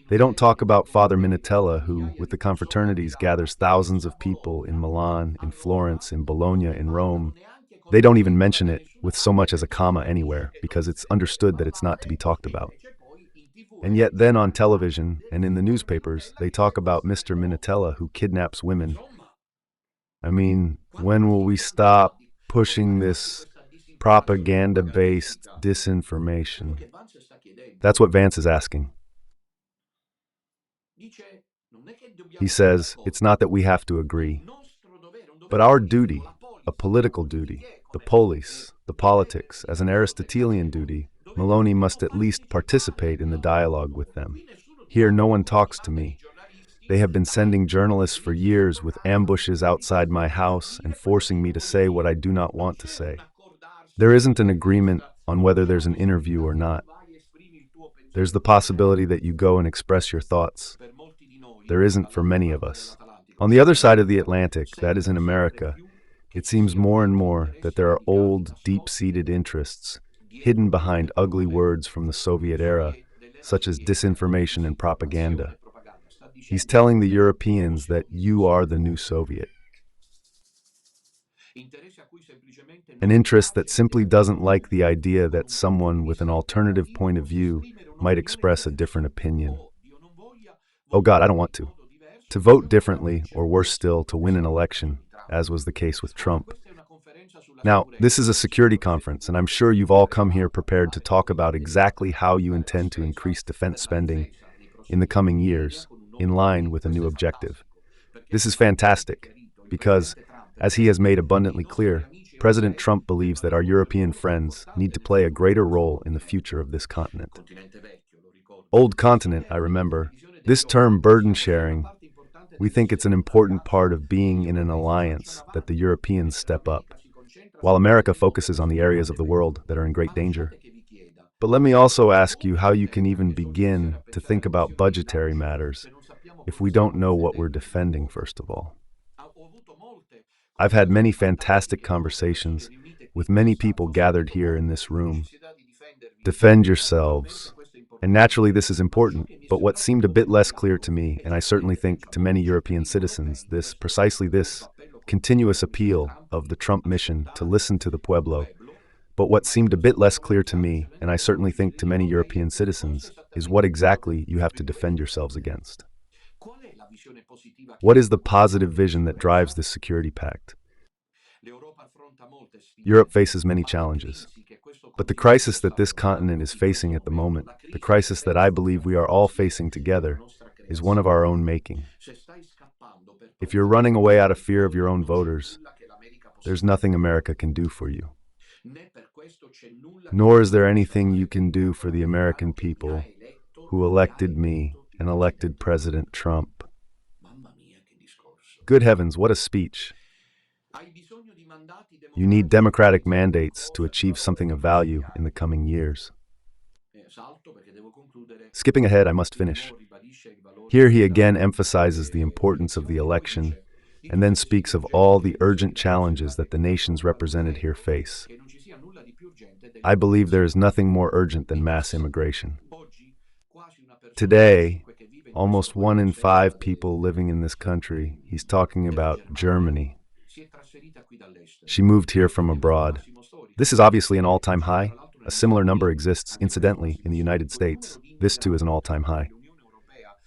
They don't talk about Father Minutella, who, with the confraternities, gathers thousands of people in Milan, in Florence, in Bologna, in Rome. They don't even mention it with so much as a comma anywhere, because it's understood that it's not to be talked about. And yet then on television and in the newspapers, they talk about Mr. Minutella who kidnaps women. I mean, when will we stop pushing this propaganda-based disinformation? That's what Vance is asking. He says, it's not that we have to agree, but our duty, a political duty, the polis, the politics, as an Aristotelian duty, Meloni must at least participate in the dialogue with them. Here, no one talks to me. They have been sending journalists for years with ambushes outside my house and forcing me to say what I do not want to say. There isn't an agreement on whether there's an interview or not. There's the possibility that you go and express your thoughts. There isn't for many of us. On the other side of the Atlantic, that is in America, it seems more and more that there are old, deep-seated interests hidden behind ugly words from the Soviet era, such as disinformation and propaganda. He's telling the Europeans that you are the new Soviet. An interest that simply doesn't like the idea that someone with an alternative point of view might express a different opinion. Oh God, I don't want to. To vote differently, or worse still, to win an election, as was the case with Trump. Now, this is a security conference, and I'm sure you've all come here prepared to talk about exactly how you intend to increase defense spending in the coming years, in line with a new objective. This is fantastic, because, as he has made abundantly clear, President Trump believes that our European friends need to play a greater role in the future of this continent. Old continent, I remember. This term burden sharing, we think it's an important part of being in an alliance that the Europeans step up, while America focuses on the areas of the world that are in great danger. But let me also ask you how you can even begin to think about budgetary matters if we don't know what we're defending, first of all. I've had many fantastic conversations with many people gathered here in this room. Defend yourselves. And naturally this is important, but what seemed a bit less clear to me, and I certainly think to many European citizens, precisely this continuous appeal of the Trump mission to listen to the pueblo. But what seemed a bit less clear to me, and I certainly think to many European citizens, is what exactly you have to defend yourselves against. What is the positive vision that drives this security pact? Europe faces many challenges, but the crisis that this continent is facing at the moment, the crisis that I believe we are all facing together, is one of our own making. If you're running away out of fear of your own voters, there's nothing America can do for you. Nor is there anything you can do for the American people who elected me and elected President Trump. Good heavens, what a speech. You need democratic mandates to achieve something of value in the coming years. Skipping ahead, I must finish. Here he again emphasizes the importance of the election and then speaks of all the urgent challenges that the nations represented here face. I believe there is nothing more urgent than mass immigration. Today, almost 1 in 5 people living in this country, he's talking about Germany. She moved here from abroad. This is obviously an all-time high. A similar number exists, incidentally, in the United States. This too is an all-time high.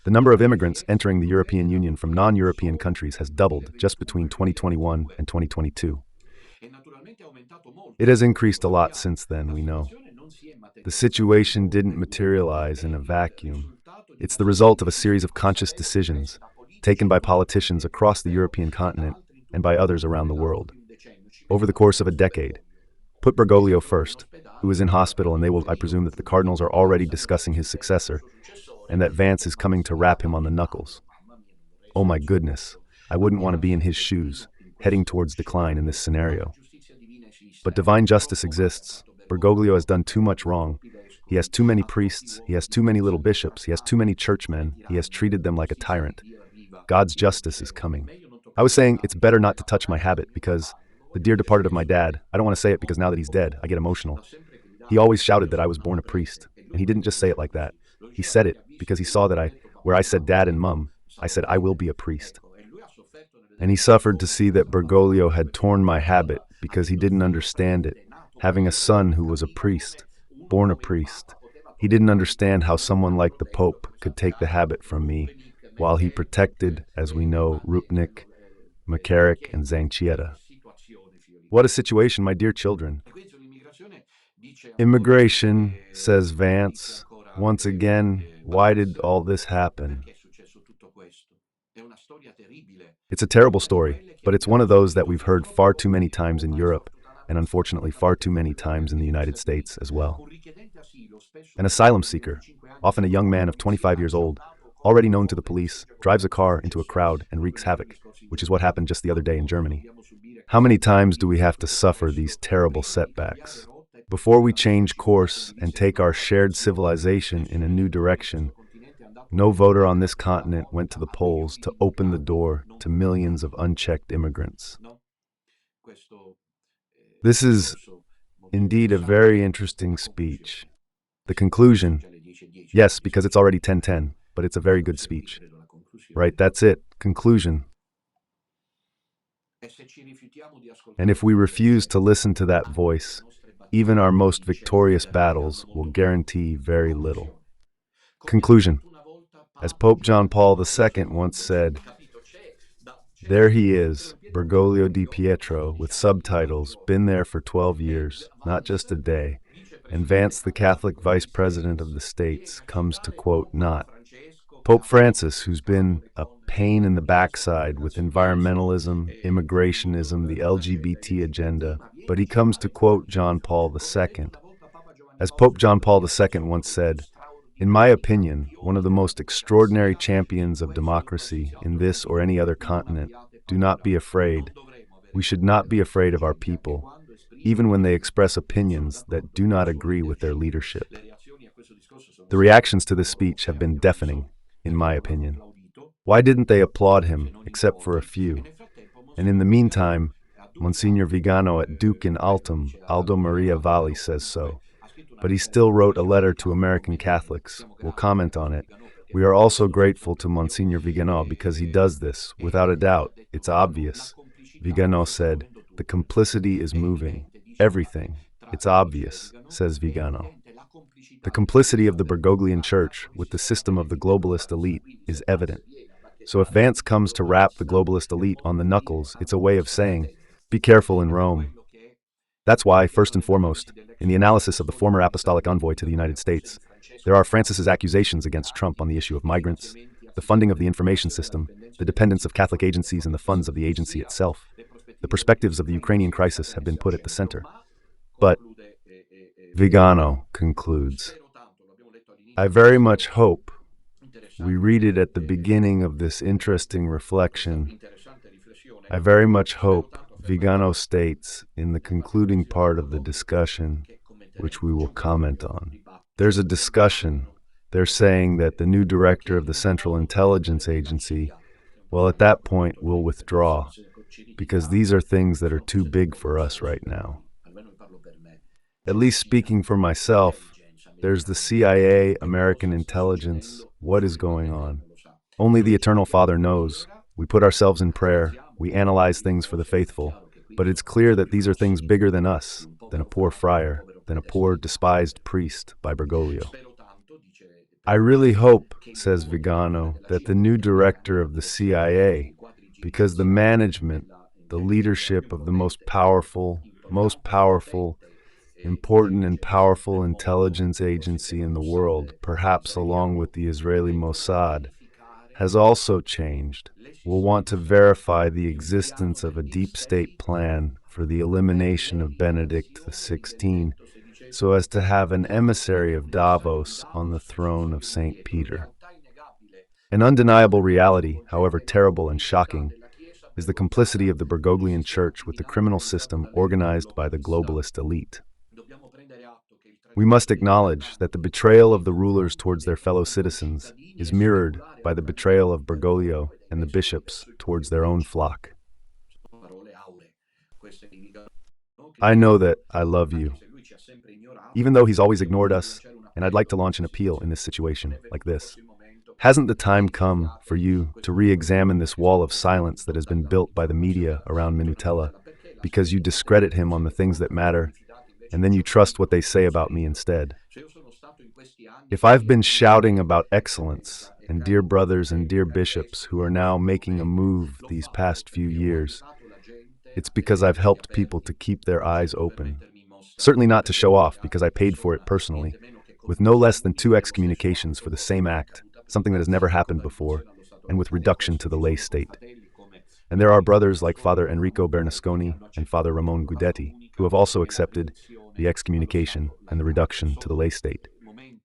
The number of immigrants entering the European Union from non-European countries has doubled just between 2021 and 2022. It has increased a lot since then, we know. The situation didn't materialize in a vacuum. It's the result of a series of conscious decisions taken by politicians across the European continent and by others around the world. Over the course of a decade, put Bergoglio first, who is in hospital, and I presume that the Cardinals are already discussing his successor, and that Vance is coming to rap him on the knuckles. Oh my goodness, I wouldn't want to be in his shoes, heading towards decline in this scenario. But divine justice exists. Bergoglio has done too much wrong. He has too many priests, he has too many little bishops, he has too many churchmen, he has treated them like a tyrant. God's justice is coming. I was saying it's better not to touch my habit because the dear departed of my dad, I don't want to say it because now that he's dead, I get emotional. He always shouted that I was born a priest, and he didn't just say it like that. He said it because he saw that where I said dad and mum, I said I will be a priest. And he suffered to see that Bergoglio had torn my habit because he didn't understand it, having a son who was a priest, born a priest. He didn't understand how someone like the Pope could take the habit from me, while he protected, as we know, 𝐕𝐢𝐝, 𝐸𝐿 and 𝐸𝐵𝐻. What a situation, my dear children. Immigration, says Vance. Once again, why did all this happen? It's a terrible story, but it's one of those that we've heard far too many times in Europe, and unfortunately far too many times in the United States as well. An asylum seeker, often a young man of 25 years old, already known to the police, drives a car into a crowd and wreaks havoc, which is what happened just the other day in Germany. How many times do we have to suffer these terrible setbacks before we change course and take our shared civilization in a new direction? No voter on this continent went to the polls to open the door to millions of unchecked immigrants. This is indeed a very interesting speech. The conclusion, yes, because it's already 10:10, but it's a very good speech. Right, that's it, conclusion. And if we refuse to listen to that voice, even our most victorious battles will guarantee very little. Conclusion. As Pope John Paul II once said, there he is, Bergoglio di Pietro, with subtitles, been there for 12 years, not just a day, and Vance, the Catholic Vice President of the States, comes to quote not. Pope Francis, who's been a pain in the backside with environmentalism, immigrationism, the LGBT agenda, but he comes to quote John Paul II. As Pope John Paul II once said, in my opinion, one of the most extraordinary champions of democracy in this or any other continent, do not be afraid. We should not be afraid of our people, even when they express opinions that do not agree with their leadership. The reactions to this speech have been deafening, in my opinion. Why didn't they applaud him, except for a few? And in the meantime, Monsignor Vigano at Duke in Altum, Aldo Maria Valli, says so. But he still wrote a letter to American Catholics. We'll comment on it. We are also grateful to Monsignor Vigano because he does this. Without a doubt, it's obvious. Vigano said, the complicity is moving. Everything. It's obvious, says Vigano. The complicity of the Bergoglian Church with the system of the globalist elite is evident. So if Vance comes to rap the globalist elite on the knuckles, it's a way of saying, be careful in Rome. That's why, first and foremost, in the analysis of the former apostolic envoy to the United States, there are Francis's accusations against Trump on the issue of migrants, the funding of the information system, the dependence of Catholic agencies and the funds of the agency itself. The perspectives of the Ukrainian crisis have been put at the center. But Vigano concludes, I very much hope, we read it at the beginning of this interesting reflection, I very much hope, Vigano states in the concluding part of the discussion, which we will comment on. There's a discussion. They're saying that the new director of the Central Intelligence Agency, well, at that point, will withdraw, because these are things that are too big for us right now. At least speaking for myself, there's the CIA, American intelligence. What is going on? Only the Eternal Father knows. We put ourselves in prayer. We analyze things for the faithful. But it's clear that these are things bigger than us, than a poor friar, than a poor despised priest by Bergoglio. I really hope, says Vigano, that the new director of the CIA, because the management, the leadership of the most powerful, important and powerful intelligence agency in the world, perhaps along with the Israeli Mossad, has also changed, will want to verify the existence of a deep state plan for the elimination of Benedict XVI, so as to have an emissary of Davos on the throne of St. Peter. An undeniable reality, however terrible and shocking, is the complicity of the Bergoglian Church with the criminal system organized by the globalist elite. We must acknowledge that the betrayal of the rulers towards their fellow citizens is mirrored by the betrayal of Bergoglio and the bishops towards their own flock. I know that I love you. Even though he's always ignored us, and I'd like to launch an appeal in this situation, like this. Hasn't the time come for you to re-examine this wall of silence that has been built by the media around Minutella, because you discredit him on the things that matter, and then you trust what they say about me instead? If I've been shouting about excellence, and dear brothers and dear bishops who are now making a move these past few years, it's because I've helped people to keep their eyes open. Certainly not to show off, because I paid for it personally, with no less than 2 excommunications for the same act, something that has never happened before, and with reduction to the lay state. And there are brothers like Father Enrico Bernasconi and Father Ramon Guidetti, who have also accepted the excommunication and the reduction to the lay state.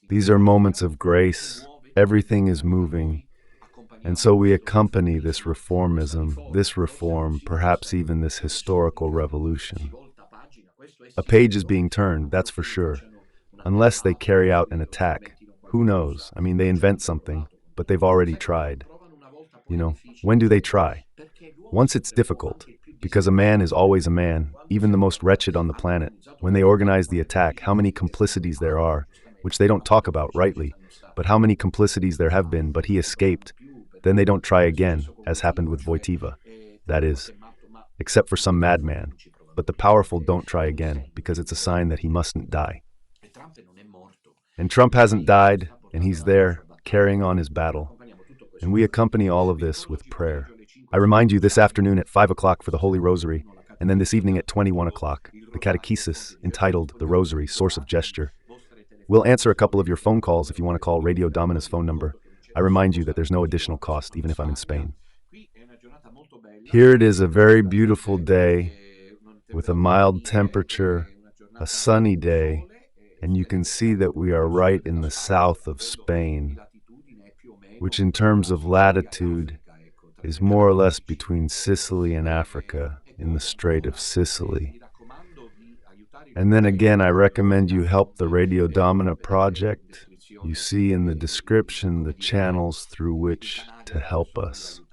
These are moments of grace. Everything is moving. And so we accompany this reformism, this reform, perhaps even this historical revolution. A page is being turned, that's for sure. Unless they carry out an attack. Who knows? I mean, they invent something, but they've already tried. When do they try? Once it's difficult, because a man is always a man, even the most wretched on the planet. When they organize the attack, how many complicities there are, which they don't talk about rightly, but how many complicities there have been, but he escaped. Then they don't try again, as happened with Wojtyła. That is, except for some madman. But the powerful don't try again, because it's a sign that he mustn't die. And Trump hasn't died, and he's there, carrying on his battle. And we accompany all of this with prayer. I remind you this afternoon at 5 o'clock for the Holy Rosary, and then this evening at 21 o'clock, the catechesis entitled The Rosary, Source of Gesture. We'll answer a couple of your phone calls if you want to call Radio Domina's phone number. I remind you that there's no additional cost, even if I'm in Spain. Here it is, a very beautiful day, with a mild temperature, a sunny day, and you can see that we are right in the south of Spain, which in terms of latitude is more or less between Sicily and Africa, in the Strait of Sicily. And then again, I recommend you help the Radio Domina project. You see in the description the channels through which to help us.